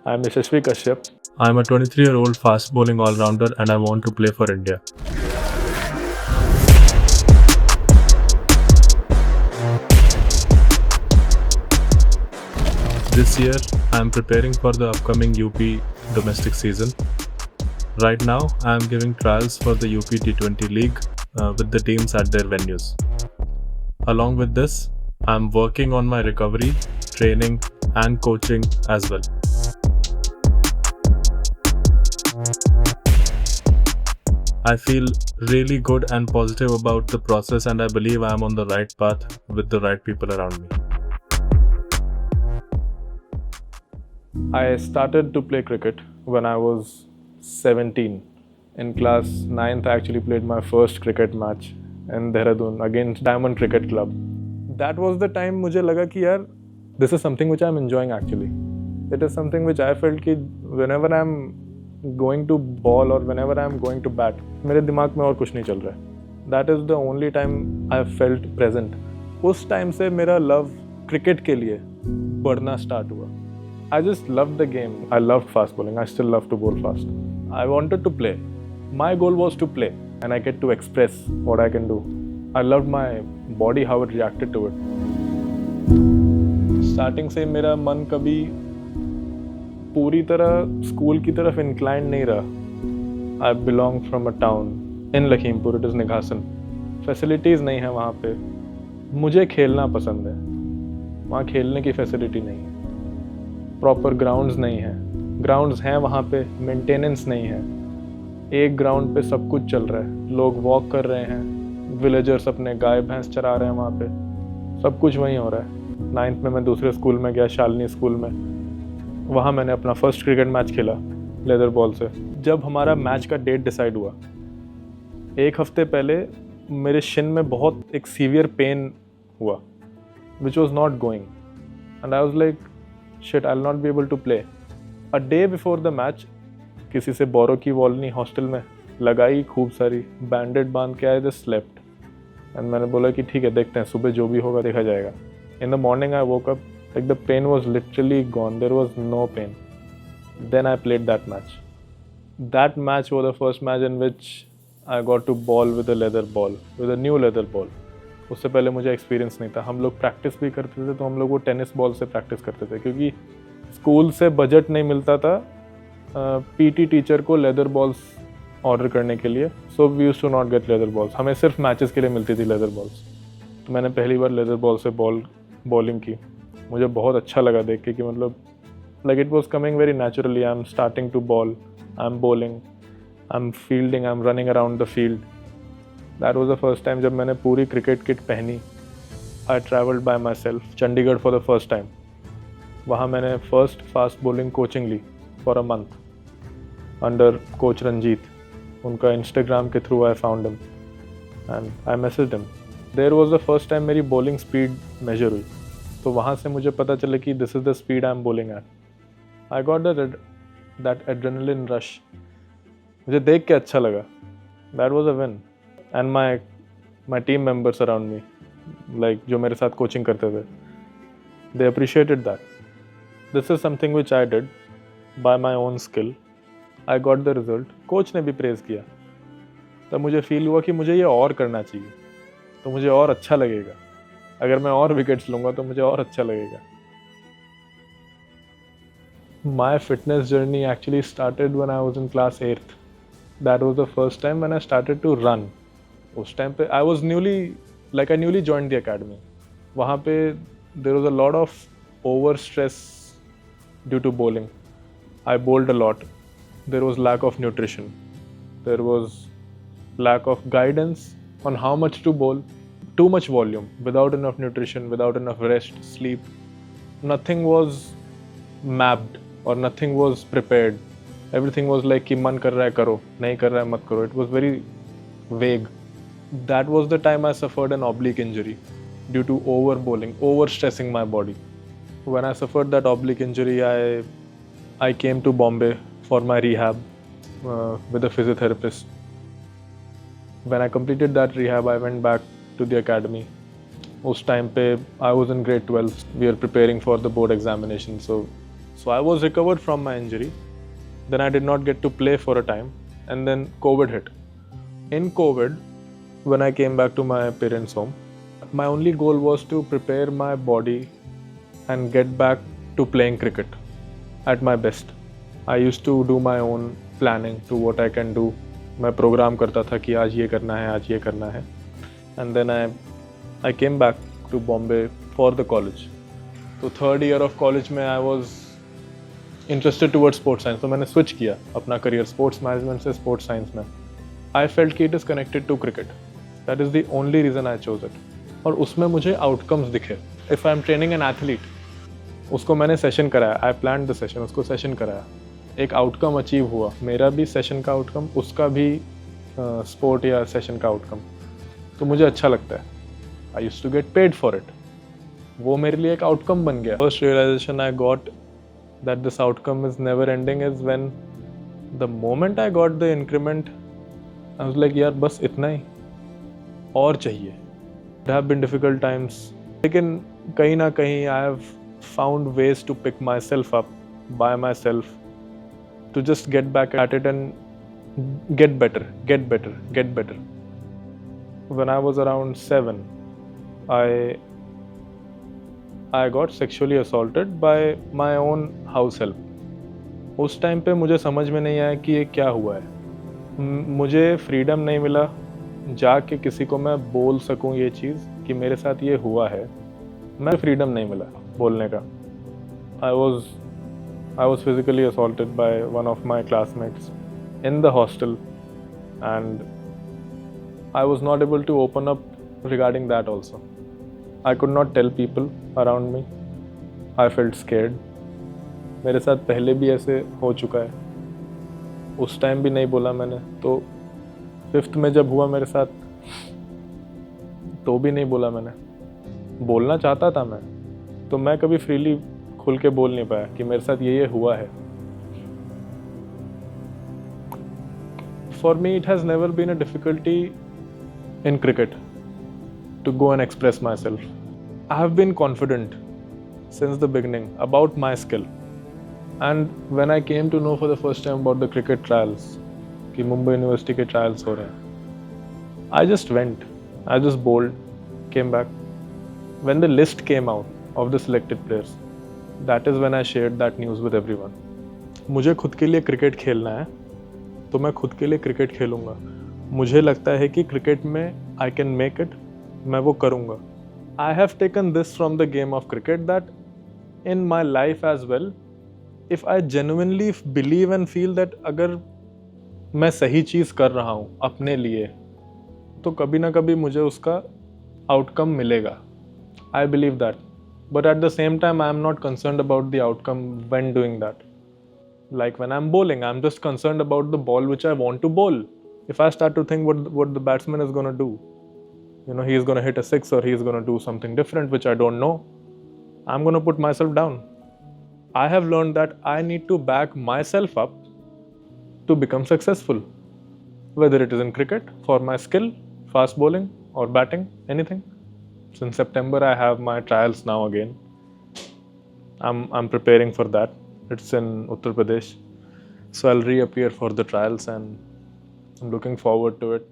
I'm Yashasvi Kashyap. I'm a 23-year-old fast bowling all-rounder and I want to play for India. This year, I'm preparing for the upcoming UP domestic season. Right now, I'm giving trials for the UP T20 League with the teams at their venues. Along with this, I'm working on my recovery, training, and coaching as well. I feel really good and positive about the process, and I believe I am on the right path with the right people around me. I started to play cricket when I was 17. In class 9th, I actually played my first cricket match in Dehradun against Diamond Cricket Club. That was the time मुझे लगा कि यार this is something which I'm enjoying actually. It is something which I felt कि whenever I'm going to ball or whenever I'm going to bat, मेरे दिमाग में और कुछ नहीं चल रहा है. That is the only time I felt present. उस टाइम से मेरा love cricket के लिए बढ़ना start हुआ. I just loved the game. I loved fast bowling. I still love to bowl fast. I wanted to play. My goal was to play and I get to express what I can do. I loved my body, how it reacted to it. Starting से मेरा मन कभी पूरी तरह school की तरफ inclined नहीं रहा. I belong from a town in Lakhimpur. It is Nighasan. Facilities नहीं है वहाँ पे. मुझे खेलना पसंद है. वहाँ खेलने की फैसिलिटी नहीं है. प्रॉपर ग्राउंड्स नहीं है. ग्राउंड्स हैं वहाँ पे, मेंटेनेंस नहीं है. एक ग्राउंड पे सब कुछ चल रहा है. लोग वॉक कर रहे हैं, विलेजर्स अपने गाय भैंस चरा रहे हैं वहाँ पे. सब कुछ वहीं हो रहा है. 9th में मैं दूसरे स्कूल में गया, शालिनी स्कूल में. वहाँ मैंने अपना फर्स्ट क्रिकेट मैच खेला लेदर बॉल से. जब हमारा मैच का डेट डिसाइड हुआ, एक हफ्ते पहले मेरे शिन में बहुत एक सीवियर पेन हुआ, which was not going, and I was like shit, I'll not be able to play. A day before the match, किसी से बोरो की वॉल नहीं हॉस्टल में लगाई, खूब सारी बैंडेड बांध के आए, जस्ट स्लेप्ट. एंड मैंने बोला कि ठीक है, देखते हैं, सुबह जो भी होगा देखा जाएगा. In the morning I woke up, like the pain was literally gone. There was no pain. Then I played that match. That match was the first match in which I got to bowl with a leather ball, with a new leather ball. उससे पहले मुझे experience नहीं था. हम लोग practice भी करते थे तो हम लोग वो टेनिस बॉल से प्रैक्टिस करते थे, क्योंकि स्कूल से बजट नहीं मिलता था पीटी टीचर को लेदर बॉल्स ऑर्डर करने के लिए. So we used to not get leather balls. हमें सिर्फ मैचेस के लिए मिलती थी लेदर बॉल्स. तो मैंने पहली बार लेदर बॉल से बॉलिंग की. मुझे बहुत अच्छा लगा देख के कि मतलब like it was coming very naturally. I am starting to bowl, I am bowling, I am fielding, I am running around the field. That was the first time जब मैंने पूरी क्रिकेट किट पहनी. I travelled by myself Chandigarh for the first time. वहाँ मैंने first fast bowling coaching ली for a month under coach Ranjit. उनका Instagram के through I found him and I messaged him. There was the first time मेरी bowling speed measure हुई. तो वहाँ से मुझे पता चला कि this is the speed I am bowling at. I got that adrenaline rush. मुझे देख के अच्छा लगा. That was a win. And my team members around me, like जो मेरे साथ कोचिंग करते थे, they appreciated that. This is something which I did by my own skill. I got the result. Coach ने भी प्रेज किया. तब मुझे फील हुआ कि मुझे ये और करना चाहिए, तो मुझे और अच्छा लगेगा. अगर मैं और विकेट्स लूँगा तो मुझे और अच्छा लगेगा. My fitness journey actually started when I was in class 8th. That was the first time when I started to run. उस टाइम पे I was newly joined the academy. वहाँ पे there was a lot of over stress due to bowling. I bowled a lot. There was lack of nutrition. There was lack of guidance on how much to bowl. Too much volume without enough nutrition, without enough rest, sleep. Nothing was mapped और nothing was prepared. Everything was like कि मन कर रहा है करो, नहीं कर रहा है मत करो. It was very vague. That was the time I suffered an oblique injury due to over bowling, over stressing my body. When I suffered that oblique injury, I came to Bombay for my rehab with a physiotherapist. When I completed that rehab, I went back to the academy. उस time पे I was in grade 12. We were preparing for the board examination. So So I was recovered from my injury. Then I did not get to play for a time, and then COVID hit. In COVID, when I came back to my parents' home, my only goal was to prepare my body and get back to playing cricket at my best. I used to do my own planning to what I can do. मैं programme करता था कि आज ये करना है, आज ये करना है. And then I came back to Bombay for the college. तो third year of college में I was interested towards sports science. तो मैंने switch किया अपना career sports management से sports science में. I felt कि it is connected to cricket. That is the only reason I chose it. और उसमें मुझे outcomes दिखे. If I am training an athlete, उसको मैंने session कराया. I planned the session. उसको session कराया. एक आउटकम अचीव हुआ. मेरा भी सेशन का आउटकम, उसका भी स्पोर्ट या सेशन का आउटकम. तो मुझे अच्छा लगता है. I used to get paid for it. वो मेरे लिए एक आउटकम बन गया. First realisation I got that this outcome is never ending is when the moment I got the increment I was like यार बस इतना ही और चाहिए. There have been difficult times, लेकिन कहीं ना कहीं I have found ways to pick myself up by myself, to just get back at it and get better. When I was around 7, I got sexually assaulted by my own house help. उस time पे मुझे समझ में नहीं आया कि ये क्या हुआ है. मुझे फ्रीडम नहीं मिला जाके किसी को मैं बोल सकूं ये चीज़ कि मेरे साथ ये हुआ है. मैं फ्रीडम नहीं मिला बोलने का. I was physically assaulted by one of my classmates in the hostel, and I was not able to open up regarding that also. I could not tell people around me. I felt scared. मेरे साथ पहले भी ऐसे हो चुका है. उस time भी नहीं बोला मैंने. तो 5th में जब हुआ मेरे साथ तो भी नहीं बोला मैंने. बोलना चाहता था मैं, तो मैं कभी फ्रीली खुल के बोल नहीं पाया कि मेरे साथ ये हुआ है. For me, it has never been a difficulty in cricket to go and express myself. I have been confident since the beginning about my skill. And when I came to know for the first time about the cricket trials, कि Mumbai university के trials हो रहे हैं, I just went. I just bowled, came back. When the list came out of the selected players, that is when I shared that news with everyone. मुझे खुद के लिए cricket खेलना है तो मैं खुद के लिए क्रिकेट खेलूँगा. मुझे लगता है कि क्रिकेट में आई कैन मेक इट, मैं वो करूँगा. I have taken this from the game of cricket that in my life as well, if I genuinely believe and feel that अगर मैं सही चीज़ कर रहा हूँ अपने लिए तो कभी ना कभी मुझे उसका आउटकम मिलेगा. I believe that. But at the same time, I am not concerned about the outcome when doing that. Like when I'm bowling, I'm just concerned about the ball which I want to bowl. If I start to think what the batsman is going to do, he is going to hit a 6 or he is going to do something different which I don't know, I'm going to put myself down. I have learned that I need to back myself up to become successful. Whether it is in cricket, for my skill, fast bowling or batting, anything. So in September I have my trials now again. I'm preparing for that. It's in Uttar Pradesh. So I'll reappear for the trials and I'm looking forward to it.